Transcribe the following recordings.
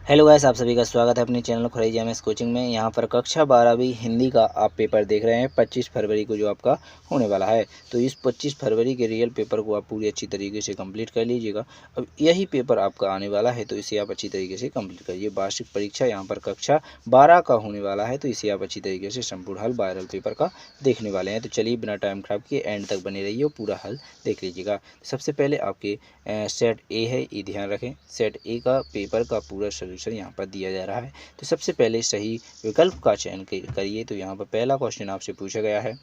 Hello guys, आप सभी का स्वागत है अपने चैनल खुराई जेएमएस कोचिंग में। यहाँ पर कक्षा 12वीं हिंदी का आप पेपर देख रहे हैं 25 फरवरी को, जो आपका होने वाला है। तो इस 25 फरवरी के रियल पेपर को आप पूरी अच्छी तरीके से कंप्लीट कर लीजिएगा। अब यही पेपर आपका आने वाला है, तो इसे आप अच्छी तरीके से कंप्लीट करिए। वार्षिक परीक्षा यहाँ पर कक्षा 12 का होने वाला है, तो इसे आप अच्छी तरीके से संपूर्ण हल वायरल पेपर का देखने वाले हैं। तो चलिए बिना टाइम खराब किए एंड तक बने रहिए और पूरा हल देख लीजिएगा। सबसे पहले आपके सेट ए है, ये ध्यान रखें। सेट ए का पेपर का पूरा सोल्यूशन यहाँ पर दिया जा रहा है। तो सबसे पहले सही विकल्प का चयन करिए। तो यहाँ पर पहला क्वेश्चन आपसे पूछा गया है,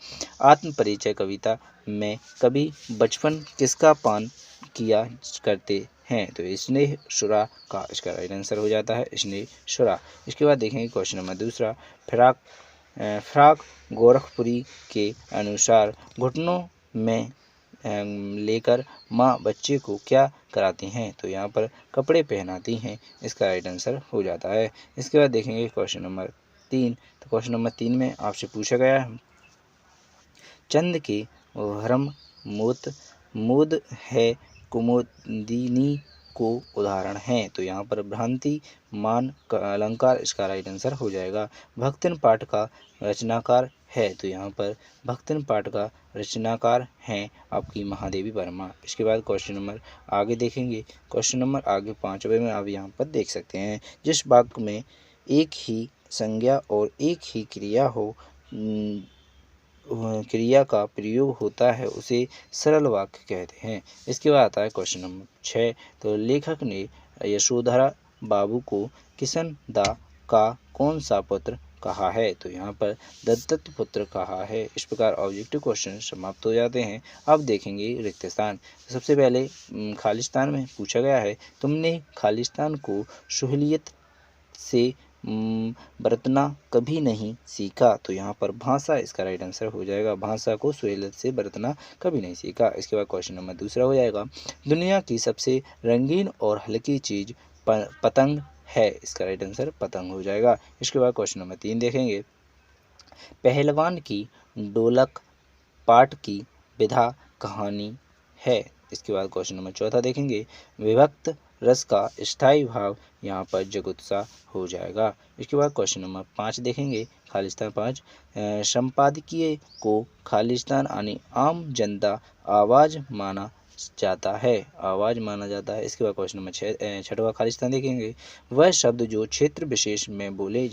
आत्म परिचय कविता में कभी बचपन किसका पान किया करते हैं? तो स्नेह सुरा का इसका राइट आंसर हो जाता है, स्नेह सुरा। इसके बाद देखेंगे क्वेश्चन नंबर दूसरा, फ्राक गोरखपुरी के अनुसार घुटनों में लेकर माँ बच्चे को क्या कराती हैं? तो यहाँ पर कपड़े पहनाती हैं, इसका राइट आंसर हो जाता है। इसके बाद देखेंगे क्वेश्चन नंबर 3। तो क्वेश्चन नंबर 3 में आपसे पूछा गया है, चंद के भ्रम मुद है कुमुदिनी को उदाहरण है? तो यहाँ पर भ्रांति मान का अलंकार इसका राइट आंसर हो जाएगा। भक्तिन पाठ का रचनाकार है? तो यहाँ पर भक्तिन पाठ का रचनाकार हैं आपकी महादेवी वर्मा। इसके बाद क्वेश्चन नंबर आगे देखेंगे। क्वेश्चन नंबर आगे 5वें में आप यहाँ पर देख सकते हैं, जिस वाक्य में एक ही संज्ञा और एक ही क्रिया हो क्रिया का प्रयोग होता है उसे सरल वाक्य कहते हैं। इसके बाद आता है क्वेश्चन नंबर 6। तो लेखक ने यशोधरा बाबू को किशन दा का कौन सा पुत्र कहा है? तो यहाँ पर दत्तक पुत्र कहा है। इस प्रकार ऑब्जेक्टिव क्वेश्चन समाप्त हो जाते हैं। अब देखेंगे रिक्त स्थान। सबसे पहले खालिस्तान में पूछा गया है, तुमने खालिस्तान को सहुलियत से बरतना कभी नहीं सीखा? तो यहाँ पर भाषा इसका राइट आंसर हो जाएगा। भाषा को सहुलियत से बरतना कभी नहीं सीखा। इसके बाद क्वेश्चन नंबर दूसरा हो जाएगा, दुनिया की सबसे रंगीन और हल्की चीज पतंग है? इसका राइट आंसर पतंग हो जाएगा। इसके बाद क्वेश्चन नंबर 3 देखेंगे, पहलवान की ढोलक पाठ की विधा कहानी है? इसके बाद क्वेश्चन नंबर 4 देखेंगे, विभक्त रस का स्थायी भाव यहाँ पर जगुत्सा हो जाएगा। इसके बाद क्वेश्चन नंबर 5 देखेंगे, खालिस्तान 5, संपादकीय को खालिस्तान यानी आम जनता आवाज़ माना जाता है? आवाज़ माना जाता है। इसके बाद क्वेश्चन नंबर 6वां खालिस्तान देखेंगे, वह शब्द जो क्षेत्र विशेष में बोले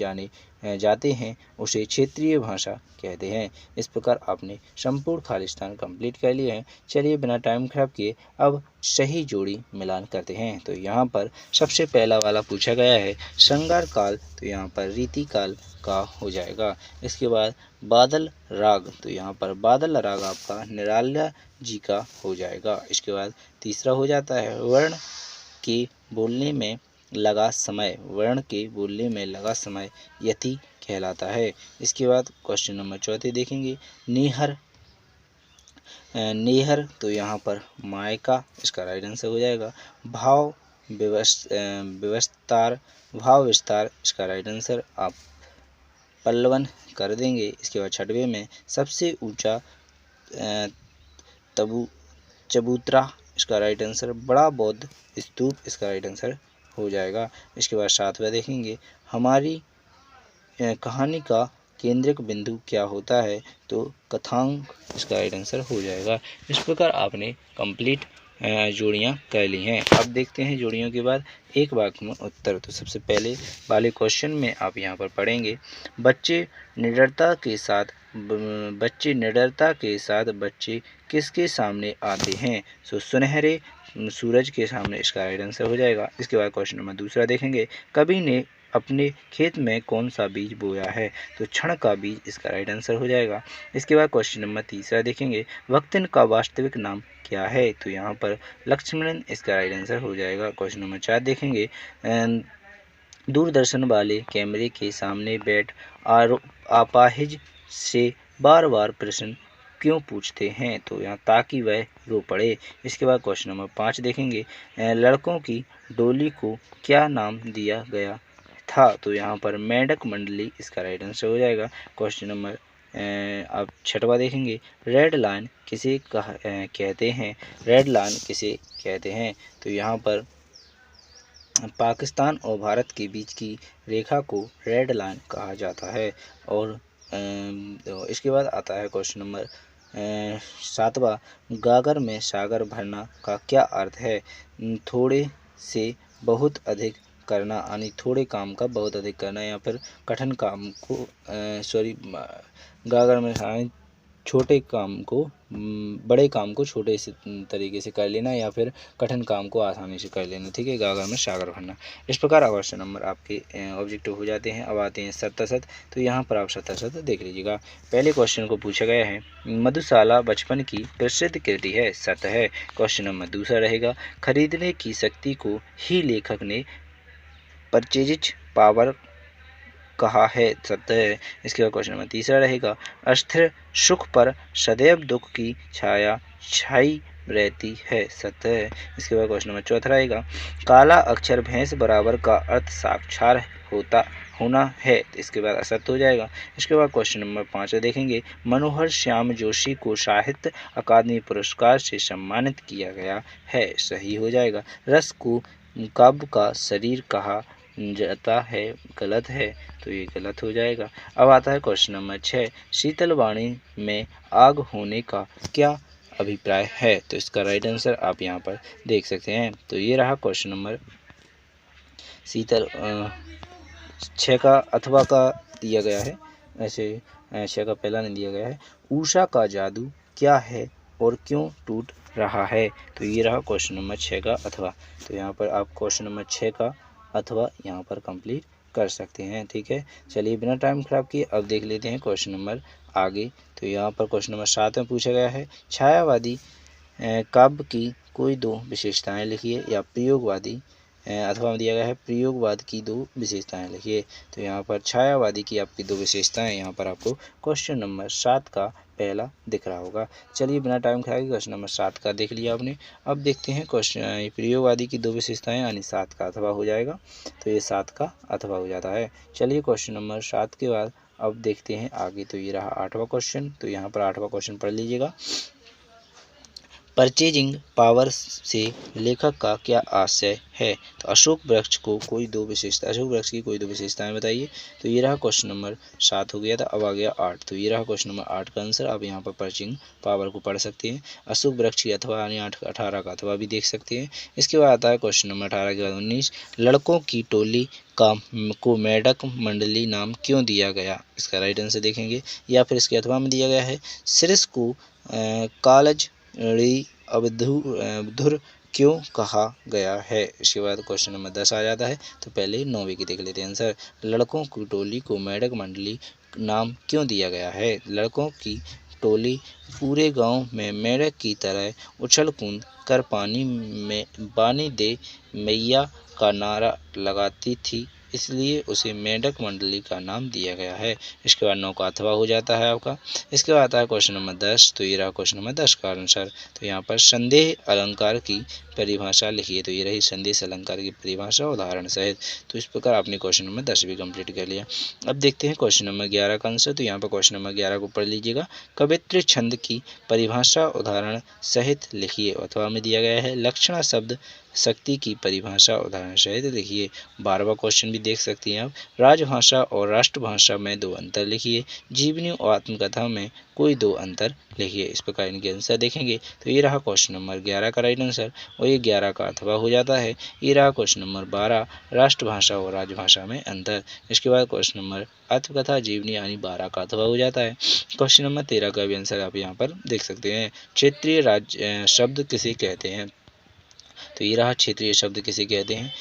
जाते हैं उसे क्षेत्रीय भाषा कहते हैं। इस प्रकार आपने संपूर्ण खालिस्तान कंप्लीट कर लिए हैं। चलिए बिना टाइम खराब किए अब सही जोड़ी मिलान करते हैं। तो यहाँ पर सबसे पहला वाला पूछा गया है, श्रृंगार काल, तो यहाँ पर रीति काल का हो जाएगा। इसके बाद बादल राग, तो यहाँ पर बादल राग आपका निराला जी का हो जाएगा। इसके बाद तीसरा हो जाता है, वर्ण के बोलने में लगा समय, वर्ण के बोलने में लगा समय यति कहलाता है। इसके बाद क्वेश्चन नंबर 4 देखेंगे, नेहर, तो यहाँ पर मायका इसका राइट आंसर हो जाएगा। भाव विस्तार इसका राइट आंसर आप पल्लवन कर देंगे। इसके बाद 6वें में सबसे ऊंचा चबूतरा इसका राइट आंसर बड़ा बौद्ध स्तूप इसका राइट आंसर हो जाएगा। इसके बाद 7वां देखेंगे, हमारी कहानी का केंद्रिक बिंदु क्या होता है? तो कथांग इसका राइट आंसर हो जाएगा। इस प्रकार आपने कंप्लीट जोड़ियाँ कर ली हैं। अब देखते हैं जोड़ियों के बाद एक वाक्य में उत्तर। तो सबसे पहले वाले क्वेश्चन में आप यहाँ पर पढ़ेंगे, बच्चे निडरता के साथ बच्चे किसके सामने आते हैं? सो सुनहरे सूरज के सामने इसका राइट आंसर हो जाएगा। इसके बाद क्वेश्चन नंबर दूसरा देखेंगे, कवि ने अपने खेत में कौन सा बीज बोया है? तो क्षण का बीज इसका राइट आंसर हो जाएगा। इसके बाद क्वेश्चन नंबर तीसरा देखेंगे, वक्तिन का वास्तविक नाम क्या है? तो यहाँ पर लक्ष्मण इसका राइट आंसर हो जाएगा। क्वेश्चन नंबर 4 देखेंगे, दूरदर्शन वाले कैमरे के सामने बैठ अपाहिज से बार बार प्रश्न क्यों पूछते हैं? तो यहाँ ताकि वह रो पड़े। इसके बाद क्वेश्चन नंबर 5 देखेंगे, लड़कों की डोली को क्या नाम दिया गया था? तो यहाँ पर मेंढक मंडली इसका राइट आंसर हो जाएगा। क्वेश्चन नंबर आप 6वां देखेंगे, रेड लाइन किसे कहते हैं? रेड लाइन किसे कहते हैं? तो यहाँ पर पाकिस्तान और भारत के बीच की रेखा को रेड लाइन कहा जाता है। और तो इसके बाद आता है क्वेश्चन नंबर 7वां, गागर में सागर भरना का क्या अर्थ है? थोड़े से बहुत अधिक करना, यानी थोड़े काम का बहुत अधिक करना, या फिर कठिन काम को गागर में छोटे काम को बड़े काम को छोटे से तरीके से कर लेना, या फिर कठिन काम को आसानी से कर लेना। ठीक है, गागर में सागर भरना। इस प्रकार क्वेश्चन नंबर आपके ऑब्जेक्टिव हो जाते हैं। अब आते हैं सत्य-असत्य, तो यहाँ पर आप सत्य-असत्य देख लीजिएगा। पहले क्वेश्चन को पूछा गया है, मधुशाला बचपन की प्रसिद्ध कृति है, सत्य है। क्वेश्चन नंबर दूसरा रहेगा, खरीदने की शक्ति को ही लेखक ने परचेजिज पावर कहा है, सत्य है। इसके बाद क्वेश्चन नंबर तीसरा रहेगा, अस्थिर सुख पर सदैव दुख की छाया छाई रहती है, सत्य है। इसके बाद क्वेश्चन नंबर चौथा रहेगा, काला अक्षर भैंस बराबर का अर्थ साक्षार होना है, इसके बाद असत्य हो जाएगा। इसके बाद क्वेश्चन नंबर 5 देखेंगे, मनोहर श्याम जोशी को साहित्य अकादमी पुरस्कार से सम्मानित किया गया है, सही हो जाएगा। रस को काव्य का शरीर कहा जाता है, गलत है, तो ये गलत हो जाएगा। अब आता है क्वेश्चन नंबर 6, शीतलवाणी में आग होने का क्या अभिप्राय है? तो इसका राइट आंसर आप यहाँ पर देख सकते हैं। तो ये रहा क्वेश्चन नंबर 6 का अथवा का दिया गया है, ऐसे 6 का पहला नहीं दिया गया है। उषा का जादू क्या है और क्यों टूट रहा है? तो ये रहा क्वेश्चन नंबर 6 का अथवा। तो यहाँ पर आप क्वेश्चन नंबर 6 का अथवा यहाँ पर कंप्लीट कर सकते हैं। ठीक है, चलिए बिना टाइम खराब किए अब देख लेते हैं क्वेश्चन नंबर आगे। तो यहाँ पर क्वेश्चन नंबर 7 में पूछा गया है, छायावादी काव्य की कोई दो विशेषताएं लिखिए, या प्रयोगवादी अथवा में दिया गया है प्रयोगवाद की दो विशेषताएं लिखिए। तो यहाँ पर छायावादी की आपकी दो विशेषताएं यहाँ पर आपको क्वेश्चन नंबर 7 का पहला दिख रहा होगा। चलिए बिना टाइम खाए क्वेश्चन नंबर 7 का देख लिया आपने। अब देखते हैं क्वेश्चन प्रयोगवादी की दो विशेषताएं, यानी 7 का अथवा हो जाएगा। तो ये 7 का अथवा हो जाता है। चलिए क्वेश्चन नंबर 7 के बाद अब देखते हैं आगे। तो ये रहा 8वां क्वेश्चन। तो यहाँ पर 8वां क्वेश्चन पढ़ लीजिएगा, परचेजिंग पावर से लेखक का क्या आशय है? तो अशोक वृक्ष की कोई दो विशेषताएं बताइए। तो ये रहा क्वेश्चन नंबर 7 हो गया था। अब आ गया 8। तो ये रहा क्वेश्चन नंबर 8 का आंसर। आप यहाँ पर परचेजिंग पावर को पढ़ सकते हैं। अशोक वृक्ष की अथवा यानी 18 का अथवा भी देख सकते हैं। इसके बाद आता है क्वेश्चन नंबर 18 के बाद 19, लड़कों की टोली को मेढक मंडली नाम क्यों दिया गया? इसका राइट आंसर देखेंगे। या फिर इसके अथवा में दिया गया है, सिरिस को कालज अवधुर क्यों कहा गया है? इसके बाद क्वेश्चन नंबर 10 आ जाता है। तो पहले 9वीं की देख लेते हैं आंसर। लड़कों की टोली को मेढक मंडली नाम क्यों दिया गया है? लड़कों की टोली पूरे गांव में मेढक की तरह उछल कूद कर पानी दे मैया का नारा लगाती थी, इसलिए उसे मेढक मंडली का नाम दिया गया है। इसके बाद 9 का अथवा हो जाता है आपका। इसके बाद आता है क्वेश्चन नंबर 10। तो ये रहा क्वेश्चन नंबर 10 का आंसर। तो यहाँ पर संदेह अलंकार की परिभाषा लिखिए। तो ये रही संदेश अलंकार की परिभाषा उदाहरण सहित। तो इस प्रकार आपने क्वेश्चन नंबर 10 भी कंप्लीट कर लिया। अब देखते हैं क्वेश्चन नंबर 11 का आंसर। तो यहाँ पर क्वेश्चन नंबर 11 को पढ़ लीजिएगा, कवित्व छंद की परिभाषा उदाहरण सहित लिखिए। अथवा में दिया गया है, लक्षणा शब्द शक्ति की परिभाषा उदाहरण सहित लिखिए। 12वां क्वेश्चन भी देख सकती हैं आप, राजभाषा और राष्ट्रभाषा में दो अंतर लिखिए। जीवनी और आत्मकथा में कोई दो अंतर लिखिए। इस प्रकार इनके आंसर देखेंगे। तो ये रहा क्वेश्चन नंबर 11 का राइट आंसर, और ये 11 का अथवा हो जाता है। ये रहा क्वेश्चन नंबर 12, राष्ट्रभाषा और राजभाषा में अंतर। इसके बाद क्वेश्चन नंबर आत्मकथा जीवनी यानी 12 का अथवा हो जाता है। क्वेश्चन नंबर 13 का भी आंसर आप यहाँ पर देख सकते हैं, क्षेत्रीय राज्य शब्द किसे कहते हैं? तो ये रहा क्षेत्रीय शब्द किसे कहते हैं,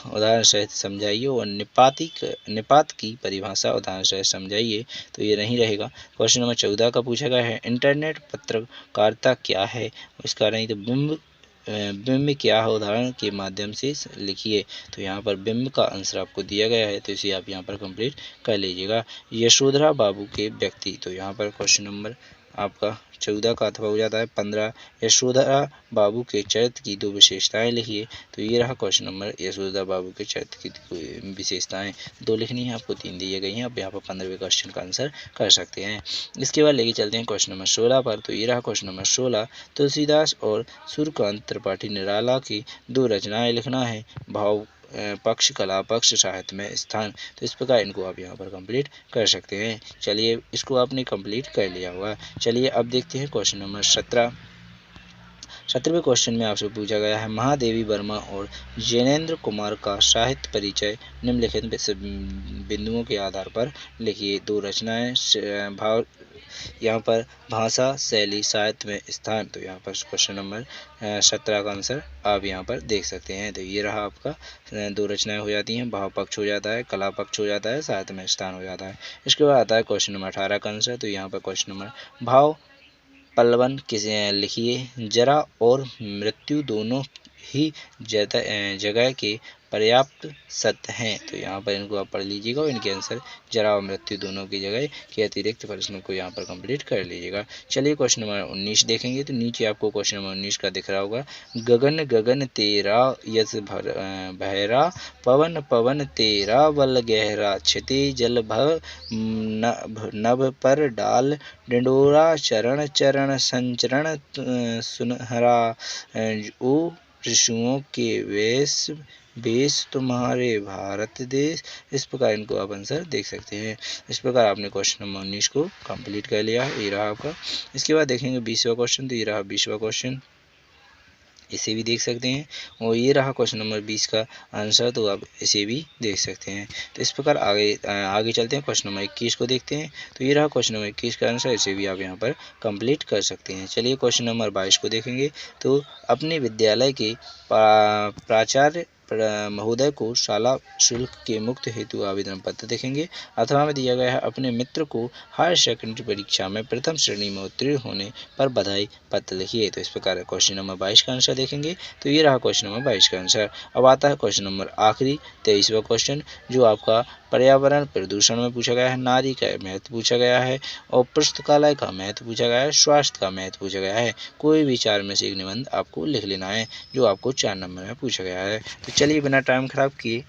उदाहरण सहित समझाइए। और निपात की परिभाषा उदाहरण सहित समझाइए। तो ये नहीं रहेगा। क्वेश्चन नंबर 14 का पूछा गया है, इंटरनेट पत्रकारिता क्या है? इसका नहीं तो बिंब क्या है, उदाहरण के माध्यम से लिखिए। तो यहाँ पर बिंब का आंसर आपको दिया गया है, तो इसे आप यहाँ पर कंप्लीट कर लीजिएगा। यशोधरा बाबू के व्यक्ति, तो यहाँ पर क्वेश्चन नंबर आपका 14 का अथवा हो जाता है 15, यशोधरा बाबू के चरित्र की 2 विशेषताएं लिखिए। तो ये रहा क्वेश्चन नंबर, यशोधरा बाबू के चरित्र की विशेषताएं 2 लिखनी है आपको, 3 दी गई हैं। आप यहाँ पर 15वें क्वेश्चन का आंसर कर सकते हैं। इसके बाद लेके चलते हैं क्वेश्चन नंबर 16 पर। तो ये रहा क्वेश्चन नंबर 16, तुलसीदास और सूर्यकांत त्रिपाठी निराला की 2 रचनाएं लिखना है। भाव पक्ष, कला पक्ष, साहित्य में स्थान। तो इस प्रकार इनको आप यहाँ पर कंप्लीट कर सकते हैं। चलिए इसको आपने कंप्लीट कर लिया होगा। चलिए अब देखते हैं क्वेश्चन नंबर 17। 17वें क्वेश्चन में आपसे पूछा गया है, महादेवी वर्मा और जैनेन्द्र कुमार का साहित्य परिचय निम्नलिखित बिंदुओं के आधार पर लिखिए। 2 रचनाएं, भाव, यहाँ पर भाषा, शैली, साहित्य में स्थान। तो यहाँ पर क्वेश्चन नंबर 17 का आंसर आप यहाँ पर देख सकते हैं। तो ये रहा आपका 2 रचनाएं हो जाती हैं, भाव पक्ष हो जाता है, कला पक्ष हो जाता है, साहित्य में स्थान हो जाता है। इसके बाद आता है क्वेश्चन नंबर 18 का आंसर। तो यहाँ पर क्वेश्चन नंबर, भाव पल्लवन किसे लिखिए। जरा और मृत्यु दोनों ही जगह के पर्याप्त सत्य हैं। तो यहाँ पर इनको आप पढ़ लीजिएगा और इनके आंसर जरा और मृत्यु दोनों की जगह के अतिरिक्त प्रश्नों को यहाँ पर कंप्लीट कर लीजिएगा। चलिए क्वेश्चन नंबर 19 देखेंगे। तो नीचे आपको क्वेश्चन नंबर 19 का दिख रहा होगा, गगन गगन तेरा यस बहरा, पवन पवन तेरा बल गहरा, क्षिति जल भव नभ पर डाल, डिंडोरा चरण चरण संचरण सुनहरा, ओ ऋषियों के वेश तुम्हारे भारत देश। इस प्रकार इनको आप आंसर देख सकते हैं। इस प्रकार आपने क्वेश्चन नंबर 19 को कंप्लीट कर लिया है। ये रहा आपका। इसके बाद देखेंगे 20वां क्वेश्चन। तो ये रहा 20वां क्वेश्चन, इसे भी देख सकते हैं। और ये रहा क्वेश्चन नंबर 20 का आंसर, तो आप इसे भी देख सकते हैं। तो इस प्रकार आगे चलते हैं, क्वेश्चन नंबर 21 को देखते हैं। तो ये रहा क्वेश्चन नंबर 21 का आंसर, इसे भी आप यहाँ पर कंप्लीट कर सकते हैं। चलिए क्वेश्चन नंबर 22 को देखेंगे। तो अपने विद्यालय के प्राचार्य महोदय को शाला शुल्क के मुक्त हेतु आवेदन पत्र देखेंगे। अथवा में दिया गया है, अपने मित्र को हायर सेकेंडरी परीक्षा में प्रथम श्रेणी में उत्तीर्ण होने पर बधाई पत्र लिखिए। तो इस प्रकार क्वेश्चन नंबर 22 का आंसर देखेंगे। तो ये रहा क्वेश्चन नंबर 22 का आंसर। अब आता है क्वेश्चन नंबर आखिरी 23वां क्वेश्चन, जो आपका पर्यावरण प्रदूषण में पूछा गया है, नारी का महत्व पूछा गया है, और पुस्तकालय का महत्व पूछा गया है, स्वास्थ्य का महत्व पूछा गया है। कोई भी 4 में से एक निबंध आपको लिख लेना है, जो आपको 4 नंबर में पूछा गया है। तो चलिए बिना टाइम खराब किए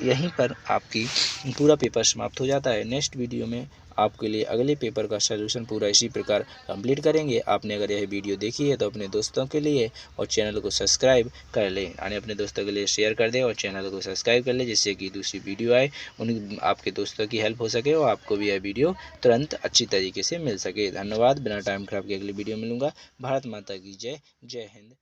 यहीं पर आपकी पूरा पेपर समाप्त हो जाता है। नेक्स्ट वीडियो में आपके लिए अगले पेपर का सलूशन पूरा इसी प्रकार कंप्लीट करेंगे। आपने अगर यह वीडियो देखी है तो अपने दोस्तों के लिए और चैनल को सब्सक्राइब कर लें, यानी अपने दोस्तों के लिए शेयर कर दें और चैनल को सब्सक्राइब कर लें, जिससे कि दूसरी वीडियो आए उन आपके दोस्तों की हेल्प हो सके और आपको भी यह वीडियो तुरंत अच्छी तरीके से मिल सके। धन्यवाद। बिना टाइम खराब के अगली वीडियो मिलूंगा। भारत माता की जय। जय हिंद।